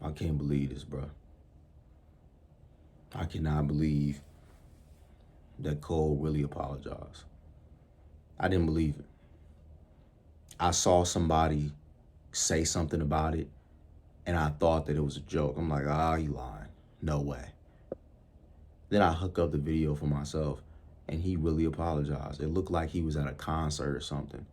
I can't believe this, bro. I cannot believe that Cole really apologized. I didn't believe it. I saw somebody say something about it, and I thought that it was a joke. I'm like, he lying. No way. Then I hook up the video for myself, and he really apologized. It looked like he was at a concert or something.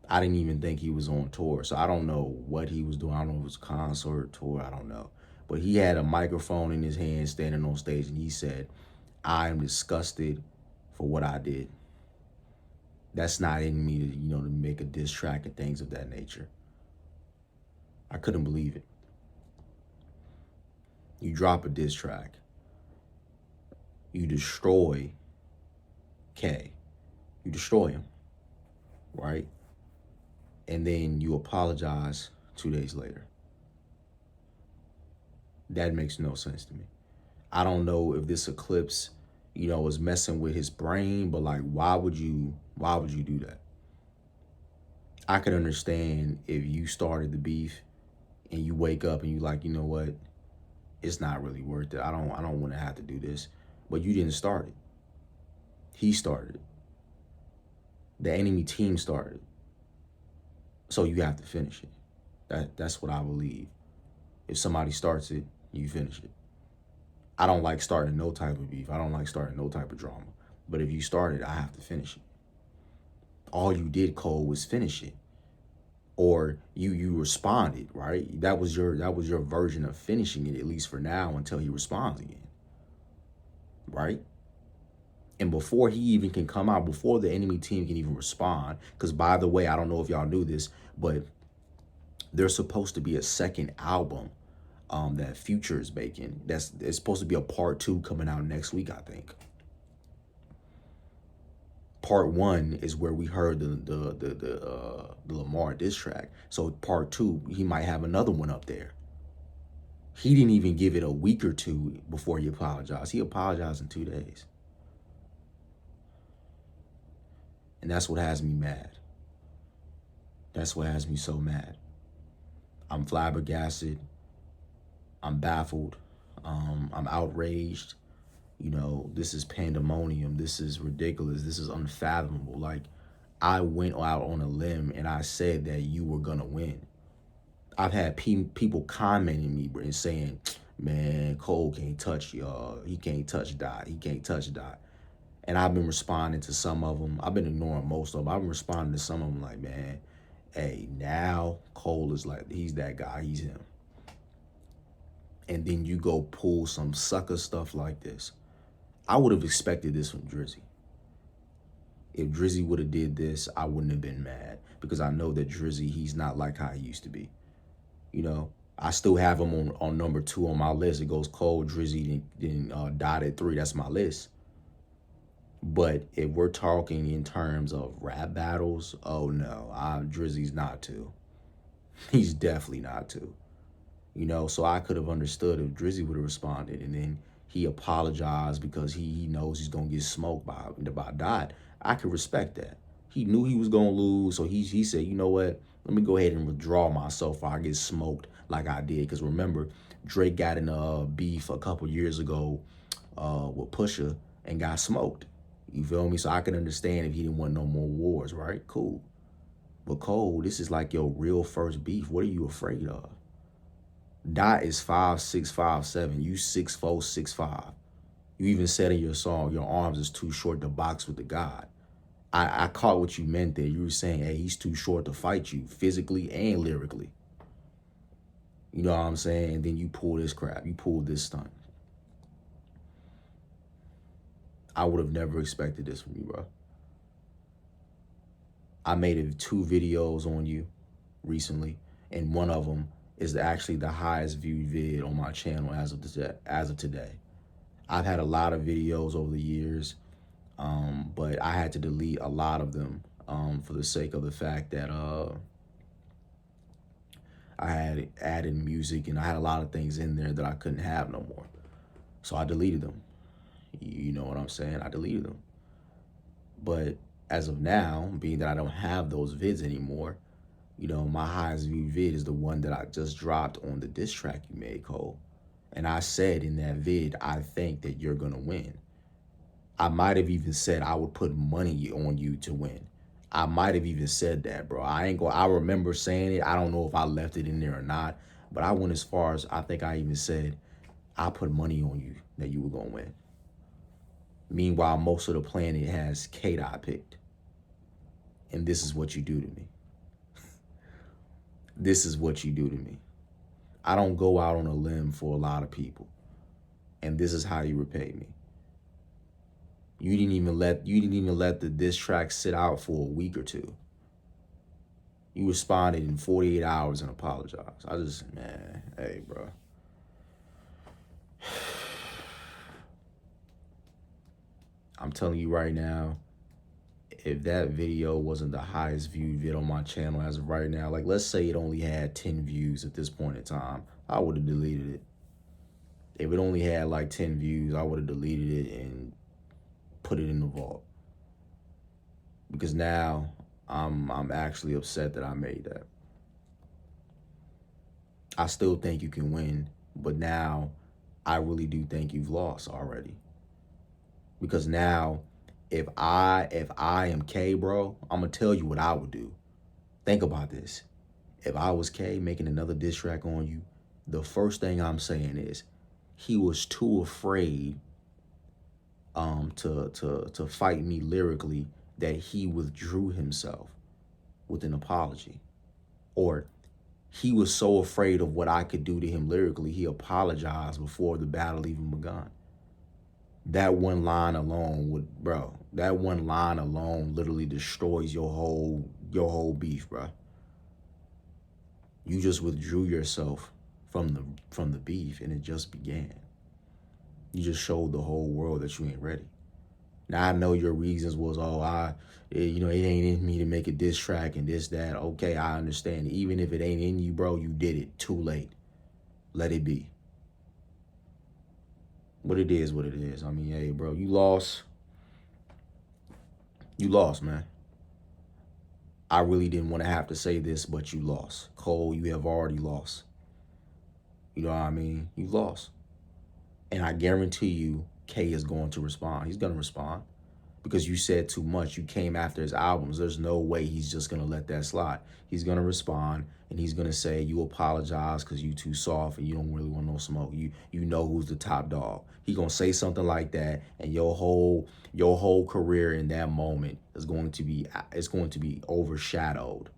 I didn't even think he was on tour, so I don't know what he was doing. I don't know if it was a concert, tour, I don't know. But he had a microphone in his hand standing on stage, and he said, I am disgusted for what I did. That's not in me to make a diss track and things of that nature. I couldn't believe it. You drop a diss track, you destroy K, you destroy him, right? And then you apologize 2 days later. That makes no sense to me. I don't know if this eclipse, was messing with his brain, but like, why would you do that? I could understand if you started the beef and you wake up and you like, you know what, it's not really worth it. I don't want to have to do this. But you didn't start it. He started it. The enemy team started it. So you have to finish it. That's what I believe. If somebody starts it, you finish it. I don't like starting no type of beef. I don't like starting no type of drama. But if you start it, I have to finish it. All you did, Cole, was finish it. Or you responded, right? That was your version of finishing it, at least for now, until he responds again. Right? And before he even can come out, before the enemy team can even respond, because by the way, I don't know if y'all knew this, but there's supposed to be a second album that Future is making. It's supposed to be a part 2 coming out next week, I think. Part 1 is where we heard the Lamar diss track. So part 2, he might have another one up there. He didn't even give it a week or two before he apologized. He apologized in 2 days. And that's what has me mad. That's what has me so mad. I'm flabbergasted. I'm baffled. I'm outraged. This is pandemonium. This is ridiculous. This is unfathomable. Like, I went out on a limb and I said that you were gonna win. I've had people commenting me and saying, man, Cole can't touch y'all. He can't touch Dot. He can't touch Dot. And I've been responding to some of them. I've been ignoring most of them. I've been responding to some of them like, man, hey, now Cole is like, he's that guy. He's him. And then you go pull some sucker stuff like this. I would have expected this from Drizzy. If Drizzy would have did this, I wouldn't have been mad, because I know that Drizzy, he's not like how he used to be. I still have him on number 2 on my list. It goes Cole, Drizzy, then Dot at 3. That's my list. But if we're talking in terms of rap battles, oh no, Drizzy's not 2. He's definitely not 2. So I could have understood if Drizzy would have responded and then he apologized because he knows he's gonna get smoked by Dot. I could respect that. He knew he was gonna lose, so he said, you know what? Let me go ahead and withdraw myself before I get smoked like I did. Because remember, Drake got in a beef a couple years ago with Pusha and got smoked. You feel me? So I can understand if he didn't want no more wars, right? Cool. But Cole, this is like your real first beef. What are you afraid of? Dot is 5'6", 5'7". You 6'4", 6'5". You even said in your song, your arms is too short to box with the God. I caught what you meant there. You were saying, hey, he's too short to fight you physically and lyrically. You know what I'm saying? And then you pull this crap. You pull this stunt. I would have never expected this from you, bro. I made 2 videos on you recently, and one of them is actually the highest viewed vid on my channel as of today. I've had a lot of videos over the years, but I had to delete a lot of them for the sake of the fact that I had added music and I had a lot of things in there that I couldn't have no more. So I deleted them. You know what I'm saying? I deleted them. But as of now, being that I don't have those vids anymore, You know, my highest viewed vid is the one that I just dropped on the diss track you made, Cole. And I said in that vid, I think that you're gonna win. I might have even said I would put money on you to win. I might have even said that, bro. I remember saying it. I don't know if I left it in there or not, but I went as far as I think I even said I put money on you that you were gonna win. Meanwhile, most of the planet has K-Dot picked. And this is what you do to me. This is what you do to me. I don't go out on a limb for a lot of people. And this is how you repay me. You didn't even let the diss track sit out for a week or two. You responded in 48 hours and apologized. Man, hey, bro. I'm telling you right now, if that video wasn't the highest viewed video on my channel as of right now, like let's say it only had 10 views at this point in time, I would have deleted it. If it only had like 10 views, I would have deleted it and put it in the vault. Because now I'm actually upset that I made that. I still think you can win, but now I really do think you've lost already. Because now if I am K, bro, I'm gonna tell you what I would do. Think about this. If I was K making another diss track on you, the first thing I'm saying is he was too afraid to fight me lyrically that he withdrew himself with an apology. Or he was so afraid of what I could do to him lyrically, he apologized before the battle even begun. That one line alone that one line alone literally destroys your whole beef, bro. You just withdrew yourself from the beef and it just began. You just showed the whole world that you ain't ready. Now I know your reasons was, it ain't in me to make a diss track and this, that. Okay, I understand. Even if it ain't in you, bro, you did it. Too late. Let it be. But it is what it is. I mean, hey, bro, you lost. You lost, man. I really didn't want to have to say this, but you lost. Cole, you have already lost. You know what I mean? You lost. And I guarantee you, K is going to respond. He's going to respond. Because you said too much. You came after his albums. There's no way he's just going to let that slide. He's going to respond, and he's going to say, you apologize because you too soft and you don't really want no smoke. You know who's the top dog. He going to say something like that, and your whole career in that moment is going to be overshadowed.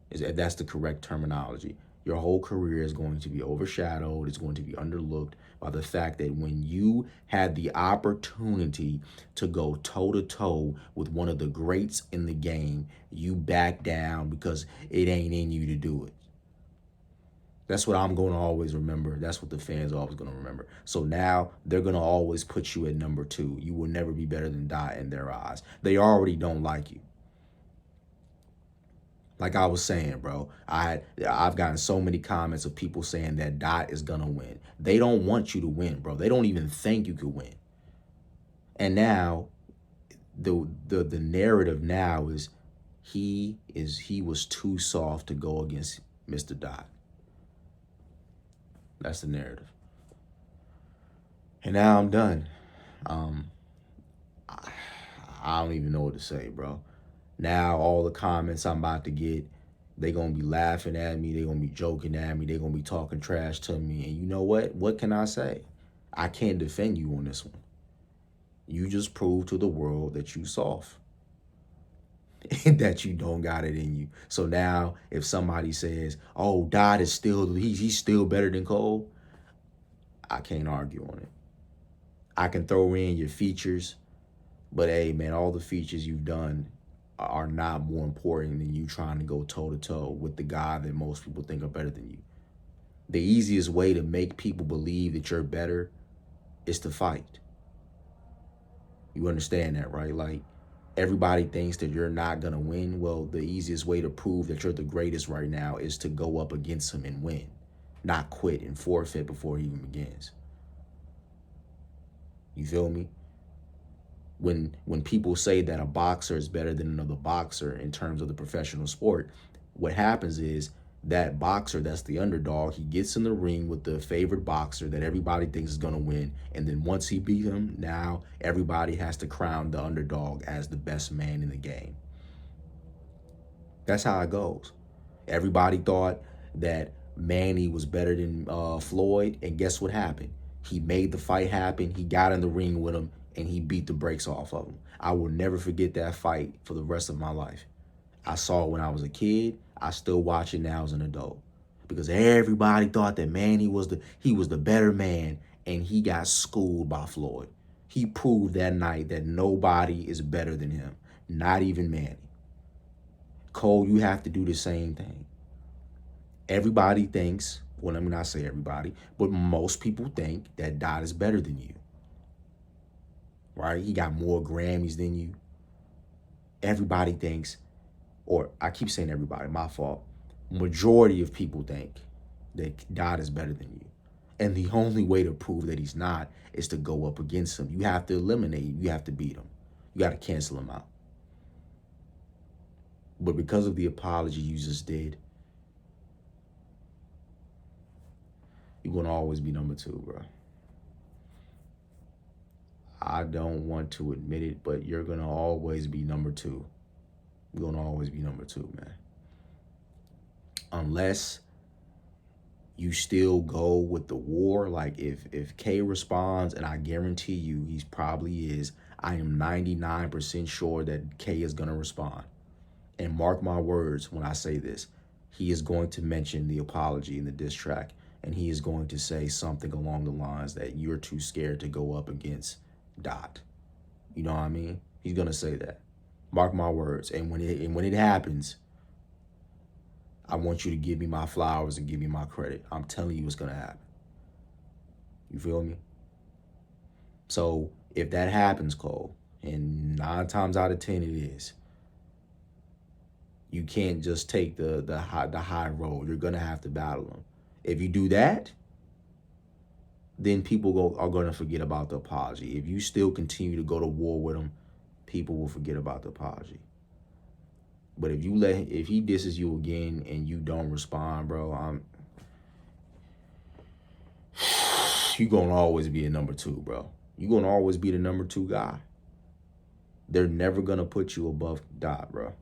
That's the correct terminology. Your whole career is going to be overshadowed. It's going to be underlooked by the fact that when you had the opportunity to go toe-to-toe with one of the greats in the game, you back down because it ain't in you to do it. That's what I'm going to always remember. That's what the fans are always going to remember. So now they're going to always put you at number 2. You will never be better than Dot in their eyes. They already don't like you. Like I was saying, bro, I've gotten so many comments of people saying that Dot is gonna win. They don't want you to win, bro. They don't even think you could win. And now, the narrative now is he was too soft to go against Mr. Dot. That's the narrative. And now I'm done. I don't even know what to say, bro. Now all the comments I'm about to get, they gonna be laughing at me, they gonna be joking at me, they gonna be talking trash to me. And you know what? What can I say? I can't defend you on this one. You just proved to the world that you soft. And that you don't got it in you. So now if somebody says, oh, Dot is still, he's still better than Cole, I can't argue on it. I can throw in your features, but hey, man, all the features you've done are not more important than you trying to go toe-to-toe with the guy that most people think are better than you. The easiest way to make people believe that you're better is to fight. You understand that, right? Like, everybody thinks that you're not going to win. Well, the easiest way to prove that you're the greatest right now is to go up against him and win, not quit and forfeit before he even begins. You feel me? When people say that a boxer is better than another boxer in terms of the professional sport, what happens is that boxer that's the underdog, he gets in the ring with the favorite boxer that everybody thinks is going to win. And then once he beat him, now everybody has to crown the underdog as the best man in the game. That's how it goes. Everybody thought that Manny was better than Floyd, and guess what happened? He made the fight happen. He got in the ring with him, and he beat the brakes off of him. I will never forget that fight for the rest of my life. I saw it when I was a kid. I still watch it now as an adult, because everybody thought that Manny was the better man, and he got schooled by Floyd. He proved that night that nobody is better than him, not even Manny. Cole, you have to do the same thing. Everybody thinks, well, let me not say everybody, but most people think that Dot is better than you. Right? He got more Grammys than you. Everybody thinks, or I keep saying everybody, my fault. Majority of people think that Dot is better than you. And the only way to prove that he's not is to go up against him. You have to eliminate him. You have to beat him. You got to cancel him out. But because of the apology you just did, you're going to always be number two, bro. I don't want to admit it, but you're going to always be number two. You're going to always be number two, man. Unless you still go with the war. Like if K responds, and I guarantee you he's probably is, I am 99% sure that K is going to respond. And mark my words when I say this, he is going to mention the apology in the diss track, and he is going to say something along the lines that you're too scared to go up against Dot. You know what I mean? He's going to say that. Mark my words. And when it happens, I want you to give me my flowers and give me my credit. I'm telling you what's going to happen. You feel me? So if that happens, Cole, and 9 times out of 10 it is, you can't just take the high road. You're going to have to battle him. If you do that, then people are going to forget about the apology. If you still continue to go to war with him, people will forget about the apology. But if he disses you again and you don't respond, bro, you're going to always be a number two, bro. You're going to always be the number two guy. They're never going to put you above Dot, bro.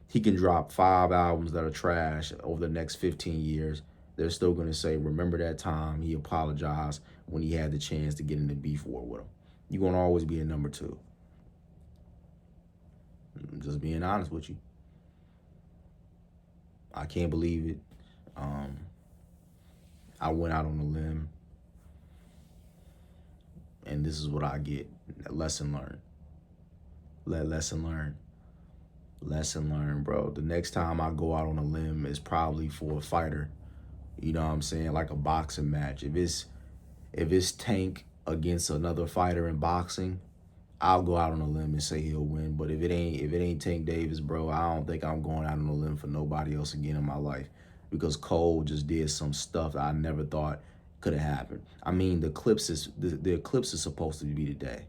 He can drop 5 albums that are trash over the next 15 years. They're still going to say, remember that time he apologized when he had the chance to get in the beef war with him. You're going to always be a number two. I'm just being honest with you. I can't believe it. I went out on a limb, and this is what I get. Lesson learned. Lesson learned. Lesson learned, bro. The next time I go out on a limb is probably for a fighter. You know what I'm saying? Like a boxing match. If it's Tank against another fighter in boxing, I'll go out on a limb and say he'll win. But if it ain't Tank Davis, bro, I don't think I'm going out on a limb for nobody else again in my life, because Cole just did some stuff that I never thought could have happened. I mean, the eclipse is supposed to be today.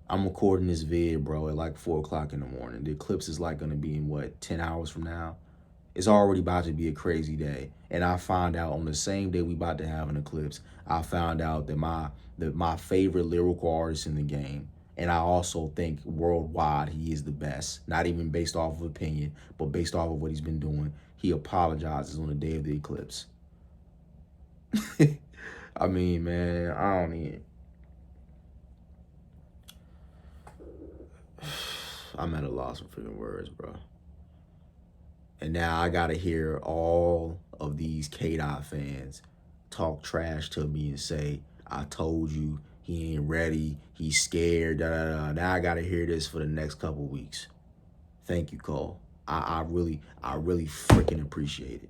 I'm recording this vid, bro, at like 4 o'clock in the morning. The eclipse is like going to be in 10 hours from now. It's already about to be a crazy day. And I found out on the same day we about to have an eclipse, I found out that my favorite lyrical artist in the game, and I also think worldwide he is the best, not even based off of opinion, but based off of what he's been doing, he apologizes on the day of the eclipse. I mean, man, I don't even... I'm at a loss for freaking words, bro. And now I gotta hear all of these K-Dot fans talk trash to me and say, I told you he ain't ready, he's scared, da da da. Now I gotta hear this for the next couple weeks. Thank you, Cole. I really freaking appreciate it.